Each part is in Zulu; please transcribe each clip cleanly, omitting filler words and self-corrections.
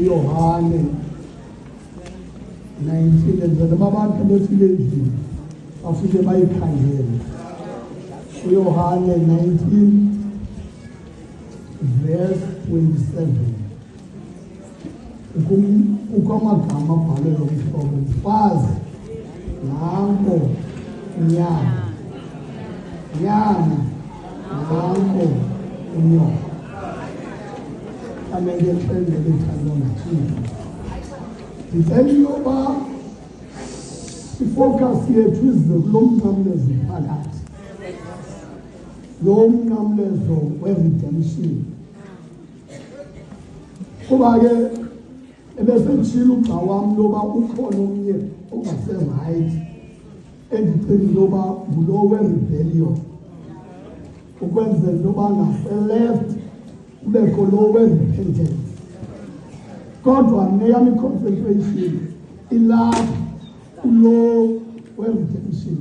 uYohane 19 and abantu befike endlini bafike bayikhangele. uYohane 19 verse 27. Ukwamagama abhalwe ngomhlobo mfazi nanko unyana nanko unyoka. Amele trend lethandwa nguThixo. Ndicela yoba ifocus yethu ize kulo mnqamlezo phakathi. Lo mnqamlezo we-redemption. Kuba ke ebesentshila ugxa wam loba ukhona omnye ongase-right endicinga loba ngulo we-rebellion. Ukwenzela loba ngase-left kubekho lo we-repentance. Kodwa neyam i-concentration ilapha kulo we-redemption.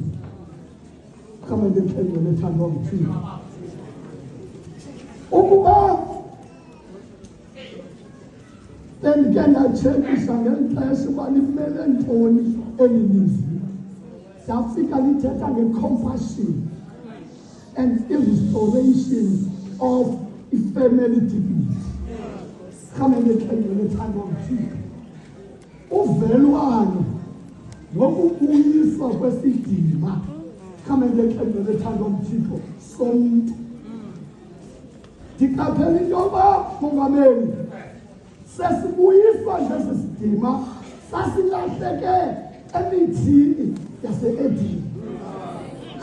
Kama ndithembe lethandwa nguThixo. Ukuba ndike ndatshekisha ngexesha uba limele ntoni eli lizwi, safika lithetha nge-compassion and i-restoration of i-family dignity. Kama ndithembe lethandwa nguThixo. Uvelwano nokubuyiswa kwesidima. Kama ndithembe lethandwa nguThixo somntu. Ndiqaphela into yoba Mongameli, sesibuyiswa ngesi sidima sasilahleke emithini yase-Edeni.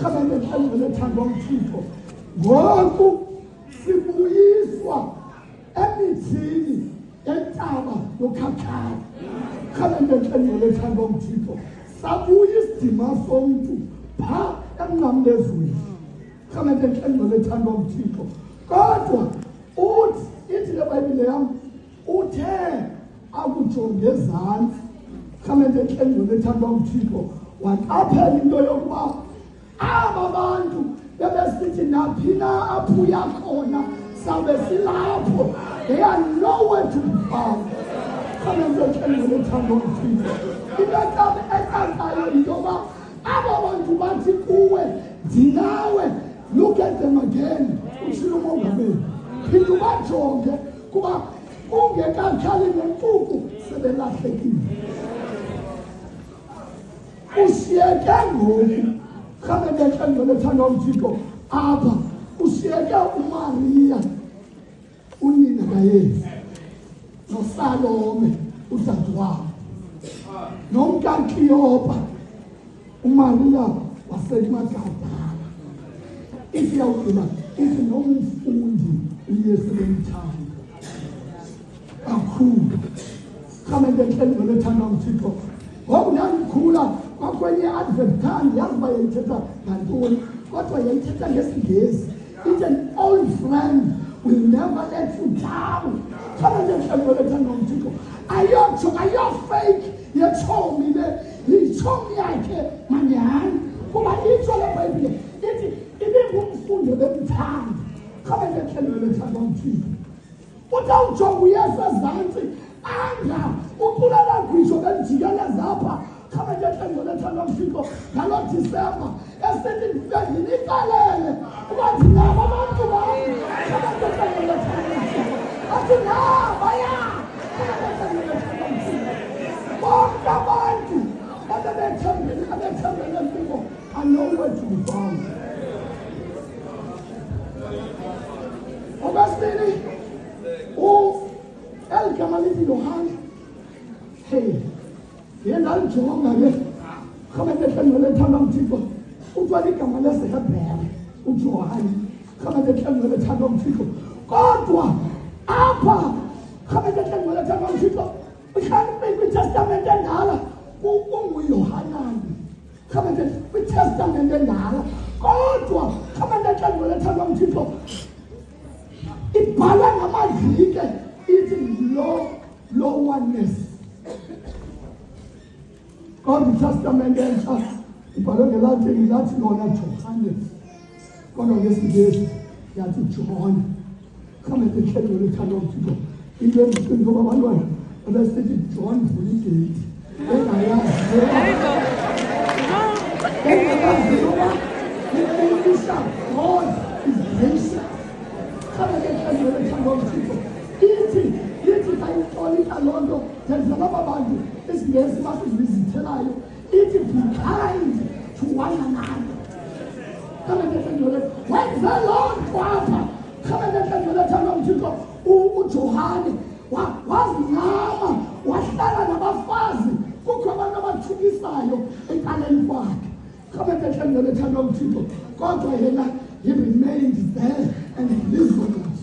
Kama ndithembe lethandwa nguThixo. Ngoku sibuyiswa emithini yentaba yokhakhayo. Kama ndithembe lethandwa nguThixo. Sabuya isidima somntu pha emnqamlezweni. Kama ndithembe lethandwa nguThixo. Kodwa ithi le Bhayibhile yam uthe akujonge ezantsi. Kama ndithembe lethandwa nguThixo. Waqaphela into yokuba aba bantu bebesithi naphi na apho uya khona sawube silapho. They are nowhere to be found. Kama ndithembe lethandwa nguThixo. Into ecacayo yinto yoba aba bantu bathi kuwe ndinawe. Look at them again. Utshilo uMongameli. Phinda ubajonge kuba ungekakhali nempuku sebelahlekile. Ushiyeke ngoku. Kama ndithembe lethandwa nguThixo. Apha ushiyeke uMaria unina kaYesu noSalome udadewabo nomkaKleopa uMaria waseMagdala. Ithi yawugqiba ithi nomfundi uYesu bemthanda kakhulu. Kama ndithembe lethandwa nguThixo. Ngoku ndandikhula kwakwenye advent card yazi uba yayithetha ngantoni, kodwa yayithetha ngesiNgesi. It's an old friend will never let you down. Kama ndithembe lethandwa nguThixo. Ayofake yetshomi le yitshomi yakhe manyani. Kuba itsho le Bhayibhile ithi ibingumfundi bemthanda. Kama ndithembe lethandwa nguThixo. Utawujonga uYesu ezantsi anga uculela gwisho belijikeleza apha. Kama ndithembe lethandwa nguThixo. Ngalo Disemba esithi ndinikalele uba ndinabo abantu bam. Kama ndithembe lethandwa nguThixo. Athi nabaya. Kama ndithembe lethandwa nguThixo. Bonke abantu abethembele kubo are nowhere to be found. Okwesibili, eli gama lithi Yohane. Hey, ndalijonga ke. Kama ndithembe lethandwa nguThixo. Kuthiwa ligama lesiHebhere uJohane. Kama ndithembe lethandwa nguThixo. Kodwa apha kama ndithembe lethandwa nguThixo. Kwitestamente endala unguYohanani. Kama kwitestamente endala. Kodwa kama ndithembe lethandwa nguThixo. Ibhala ngamadlike ithi lo oneness. Kodwa iTestamente entsha ibhalwe ngeLatin lathi lona Johannes. Kodwa ngesiNgesi yathi John. Kama ndithembe lethandwa nguThixo. Into endicinga ukuba abantwana ebesithi John Vuligate engayazi God is gracious. Come again, ithi kayixolisa loo nto thezela abantu isingesi basizithelayo ithi be kind to one another. Come again, when the Lord kwapha come again, thanda uThixo uJohane wazingama wahlala nabafazi kukho abantu abathukisayo ekaleni kwakhe. Come again, thanda uThixo kodwa yena he remained there and lived with us.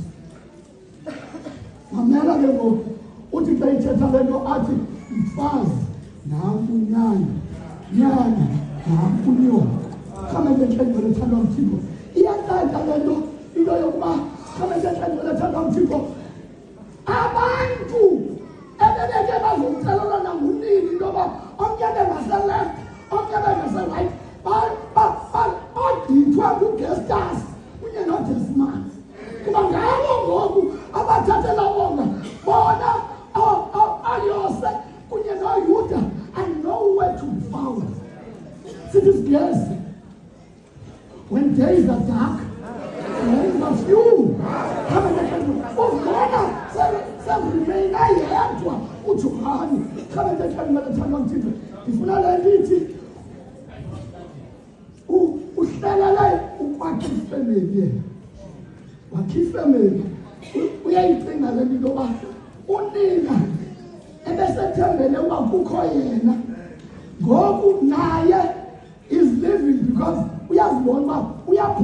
Mamela ke ngoku uthi xa ithetha le nto athi mfazi nampu nyana nampu nyoka. Come again, thanda uThixo iyanceda le nto into yokuba come again, thanda uThixo abantu ebebeke bazomcelelwa nangunini into yoba omnye bengaseleft omnye bengaseright badithwa nguGestas kunye noDesmond kuba ngabo ngoku abathathela wonga bona ayose kunye noYuda and nowhere to be found. Sithi sigezi when days are dark there is a few uzibona seremaina yedwa uJohane. Khame thanda uThixo ndifuna le ndithi uhlelele ukwakha ifamily yena wakha ifamily uyayicinga le nto yoba unina ebesethembele uba kukho yena ngoku naye is living because uyazibona uba